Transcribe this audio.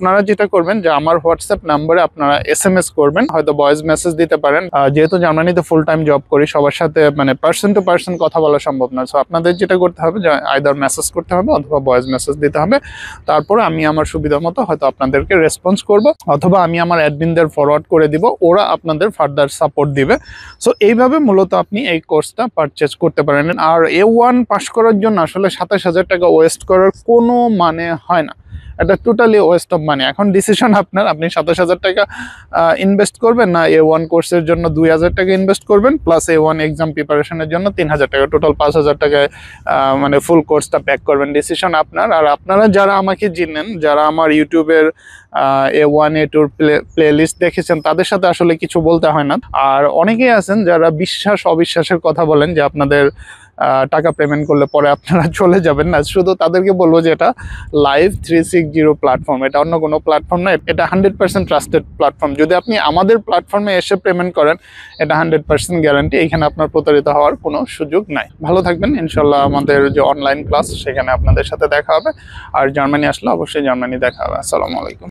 আপনারা যেটা করবেন যে আমার হোয়াটসঅ্যাপ নাম্বারে আপনারা SMS করবেন, হয়তো ভয়েস মেসেজ দিতে পারেন। যেহেতু জার্মানিতে ফুল টাইম জব করি, সবার সাথে মানে পার্সন টু পার্সন কথা বলা সম্ভব না। সো আপনাদের যেটা করতে হবে যে আইদার মেসেজ করতে হবে অথবা ভয়েস মেসেজ দিতে হবে। তারপরে আমি আমার সুবিধা মতো হয়তো আপনাদেরকে রেসপন্স করব, অথবা আমি আমার অ্যাডমিনদের ফরওয়ার্ড করে দিব, ওরা আপনাদের ফার্দার সাপোর্ট দিবে। সো এইভাবে মূলত আপনি এই কোর্সটা পারচেজ করতে পারেন। আর A1 পাস করার জন্য আসলে 27,000 টাকা ওয়েস্ট করার কোনো মানে হয় না, এটা টোটালি ওয়েস্ট অফ মানি। এখন ডিসিশন আপনার, আপনি 27,000 টাকা ইনভেস্ট করবেন না A1 কোর্সের জন্য 2,000 টাকা ইনভেস্ট করবেন, প্লাস A1 এক্সাম প্রিপারেশনের জন্য 3,000 টাকা, টোটাল 5,000 টাকায় মানে ফুল কোর্সটা প্যাক করবেন। ডিসিশন আপনার। আর আপনারা যারা আমাকে চিনেন, যারা আমার ইউটিউবের A1 A2 প্লে লিস্ট দেখেছেন, তাদের সাথে আসলে কিছু বলতে হয় না। আর অনেকেই আছেন যারা বিশ্বাস অবিশ্বাসের কথা বলেন যে আপনাদের টাকা পেমেন্ট করলে পরে আপনারা চলে যাবেন না। শুধু তাদেরকে বলবো যে এটা লাইভ 360 প্ল্যাটফর্ম, এটা অন্য কোনো প্ল্যাটফর্ম না, এটা 100% ট্রাস্টেড প্ল্যাটফর্ম। যদি আপনি আমাদের প্ল্যাটফর্মে এসে পেমেন্ট করেন, এটা 100% গ্যারান্টি, এখানে আপনার প্রতারিত হওয়ার কোনো সুযোগ নাই। ভালো থাকবেন, ইনশাল্লাহ আমাদের যে অনলাইন ক্লাস সেখানে আপনাদের সাথে দেখা হবে। আর জার্মানি আসলে অবশ্যই জার্মানি দেখা হবে। আসসালামু আলাইকুম।